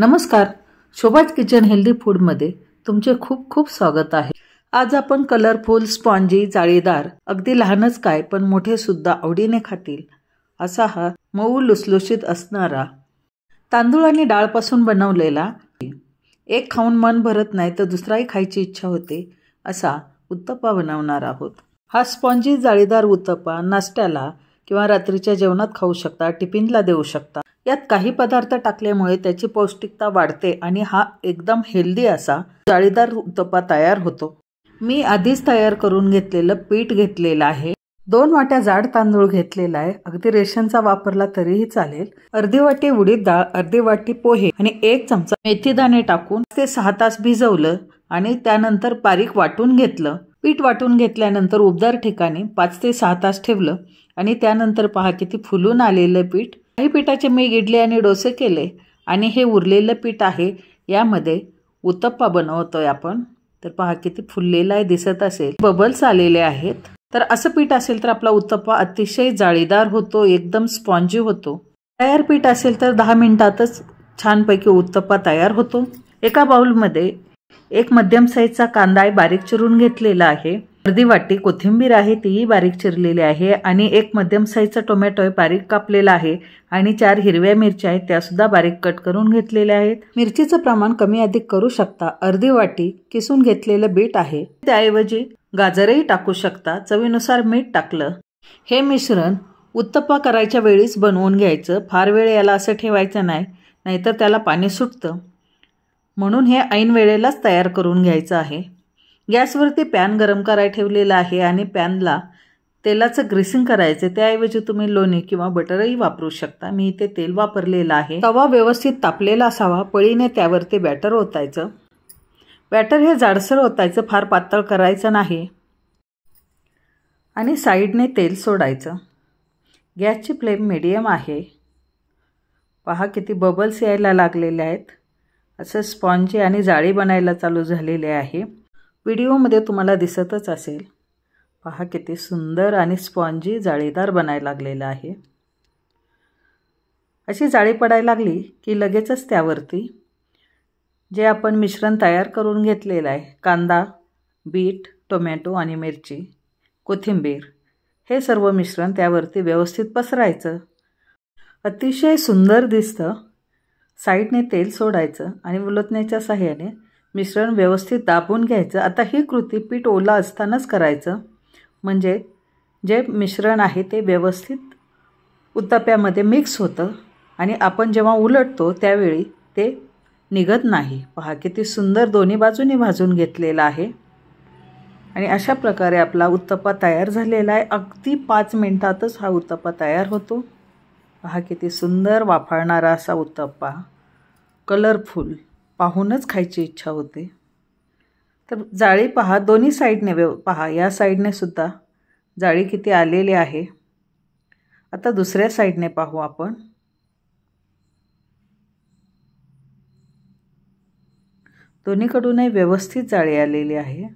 नमस्कार, शोभाज kitchen healthy फूडमध्ये तुमचे खूप खूप स्वागत आहे। आज आपण कलरफुल, स्पॉन्जी, जाळीदार, अगदी लहानच काय पण मोठे सुद्धा आवडीने खातील असा हा मऊ लुसलुशीत असणारा तांदूळ आणि डाळपासून बनवलेला, एक खाऊन मन भरत नाही तर दुसराही खायची इच्छा होते असा उत्तप्पा बनवणार आहोत। हा स्पॉन्जी जाळीदार उत्तप्पा नाश्त्याला किंवा रात्रीच्या जेवणात खाऊ शकता, टिफिनला देऊ शकता। यात काही पदार्थ टाकल्यामुळे त्याची पौष्टिकता वाढते आणि हा एकदम हेल्दी असा जाळीदार उत्तप्पा तयार होतो। मी आधीच तयार करून घेतलेलं पीठ घेतलेलं आहे। 2 वाट्या जाड तांदूळ घेतलेला आहे, अगदी रेशनचा वापरला तरीही चालेल। अर्धी वाटी उडीद डाळ, अर्धी वाटी पोहे आणि 1 चमचा मेथी दाणे टाकून ते 6 तास भिजवलं आणि त्यानंतर बारीक वाटून घेतलं। पीठ वाटून घेतल्यानंतर उबदार ठिकाणी 5 ते 6 तास ठेवलं आणि त्यानंतर पहा किती फुलून आलेलं पीठ। काही पिठाचे मी इडली आणि डोसे केले आणि हे उरलेलं पीठ आहे, यामध्ये उत्तप्पा बनवतोय आपण। तर पहा किती फुललेला आहे, दिसत असेल बबल्स आलेले आहेत। तर असं पीठ असेल तर आपला उत्तप्पा अतिशय जाळीदार होतो, एकदम स्पॉन्जी होतो। तयार पीठ असेल तर 10 मिनिटातच छानपैकी उत्तप्पा तयार होतो। एका बाउलमध्ये 1 मध्यम साईजचा कांदा बारीक चिरून घेतलेला आहे, अर्धी वाटी कोथिंबीर आहे तीही बारीक चिरलेली आहे आणि 1 मध्यम साईजचा टोमॅटो बारीक कापलेला आहे आणि 4 हिरव्या मिरच्या आहेत, त्या सुद्धा बारीक कट करून घेतलेल्या आहेत। मिरचीचं प्रमाण कमी अधिक करू शकता। अर्धी वाटी किसून घेतलेलं बीट आहे, त्याऐवजी गाजरही टाकू शकता। चवीनुसार मीठ टाकलं। हे मिश्रण उत्तप्पा करायच्या वेळीच बनवून घ्यायचं, फार वेळ याला असं ठेवायचं नाही, नाहीतर त्याला पाणी सुटतं। म्हणून हे ऐन वेळेलाच तयार करून घ्यायचं आहे। गॅसवरती पॅन गरम करायला ठेवलेला आहे आणि पॅनला तेलाचं ग्रीसिंग करायचं, त्याऐवजी तुम्ही लोणी किंवा बटरही वापरू शकता। मी इथे तेल वापरलेलं आहे। तवा व्यवस्थित तापलेला असावा, पळीने त्यावरती बॅटर ओतायचं। बॅटर हे जाडसर ओतायचं, फार पातळ करायचं नाही आणि साईडने तेल सोडायचं। गॅसची फ्लेम मीडियम आहे। पहा किती बबल्स यायला लागलेले आहेत, असं स्पॉन्जी आणि जाळी बनायला चालू झालेले आहे। व्हिडिओमध्ये तुम्हाला दिसतच असेल, पहा किती सुंदर आणि स्पॉन्जी जाळीदार बनायला लागलेला आहे। अशी जाळी पडायला लागली की लगेचच त्यावरती जे आपण मिश्रण तयार करून घेतलेलं आहे, कांदा, बीट, टोमॅटो आणि मिरची, कोथिंबीर, हे सर्व मिश्रण त्यावरती व्यवस्थित पसरायचं। अतिशय सुंदर दिसतं। साईडने तेल सोडायचं आणि उलटण्याच्या साहाय्याने मिश्रण व्यवस्थित दाबून घ्यायचं। आता ही कृती पीठ ओला असतानाच करायचं, म्हणजे जे मिश्रण आहे ते व्यवस्थित उत्तप्प्यामध्ये मिक्स होतं आणि आपण जेव्हा उलटतो त्यावेळी ते निघत नाही। पहा किती सुंदर दोन्ही बाजूने भाजून घेतलेला आहे आणि अशा प्रकारे आपला उत्तप्पा तयार झालेला आहे। अगदी 5 मिनिटातच हा उत्तप्पा तयार होतो। पहा किती सुंदर वाफाळणारा असा उत्तप्पा, कलरफुल, पाहूनच खायची इच्छा होते। तर जाळी पहा दोन्ही साईडने पहा, या साईडने सुद्धा जाळी किती आलेली आहे। आता दुसऱ्या साईडने पाहू आपण। दोन्हीकडूनही व्यवस्थित जाळी आलेली आहे।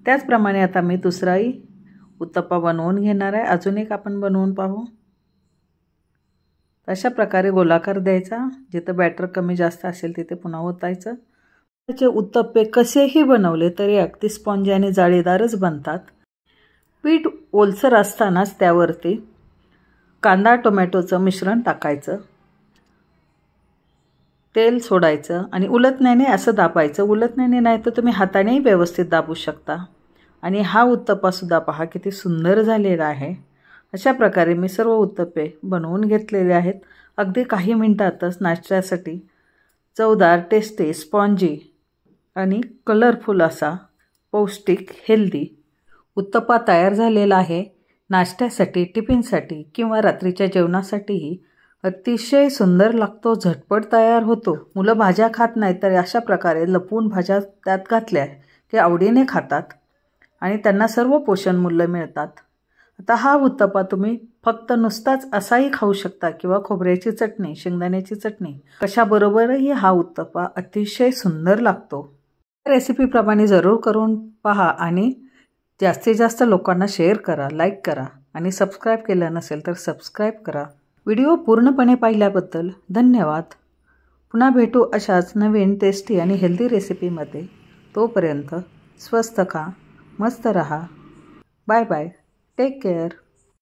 त्याचप्रमाणे आता मी दुसराही उत्तप्पा बनवून घेणार आहे। अजून एक आपण बनवून पाहू। अशा प्रकारे गोलाकार द्यायचा, जिथे बॅटर कमी जास्त असेल तिथे पुन्हा ओतायचं। त्याचे उत्तप्पे कसेही बनवले तरी अगदी स्पॉन्जी आणि जाळीदारच बनतात। पीठ ओलसर असतानाच त्यावरती कांदा टोमॅटोचं मिश्रण टाकायचं, तेल सोडायचं आणि उलटण्याने असं दाबायचं। उलटण्याने नाही तर तुम्ही हातानेही व्यवस्थित दाबू शकता। आणि हा उत्तप्पा सुद्धा पहा किती सुंदर झालेला आहे। अशा प्रकारे मी सर्व उत्तप्पे बनवून घेतलेले आहेत। अगदी काही मिनिटातच नाश्त्यासाठी चवदार, टेस्टी, स्पॉन्जी आणि कलरफुल असा पौष्टिक हेल्दी उत्तप्पा तयार झालेला आहे। नाश्त्यासाठी, टिफिनसाठी किंवा रात्रीच्या जेवणासाठीही अतिशय सुंदर लागतो, झटपट तयार होतो। मुलं भाज्या खात नाहीत तर अशा प्रकारे लपवून भाज्या त्यात घातल्या ते आवडीने खातात आणि त्यांना सर्व पोषण मूल्य मिळतात। आता हा उत्तप्पा तुम्ही फक्त नुसताच असाही खाऊ शकता किंवा खोबऱ्याची चटणी, शेंगदाण्याची चटणी कशाबरोबरही हा उत्तप्पा अतिशय सुंदर लागतो। रेसिपीप्रमाणे जरूर करून पहा आणि जास्तीत जास्त लोकांना शेअर करा, लाईक करा आणि सबस्क्राईब केलं नसेल तर सबस्क्राईब करा। व्हिडिओ पूर्णपणे पाहिल्याबद्दल धन्यवाद। पुन्हा भेटू अशाच नवीन टेस्टी आणि हेल्दी रेसिपीमध्ये. तोपर्यंत स्वस्थ खा, मस्त रहा. Bye bye. Take care.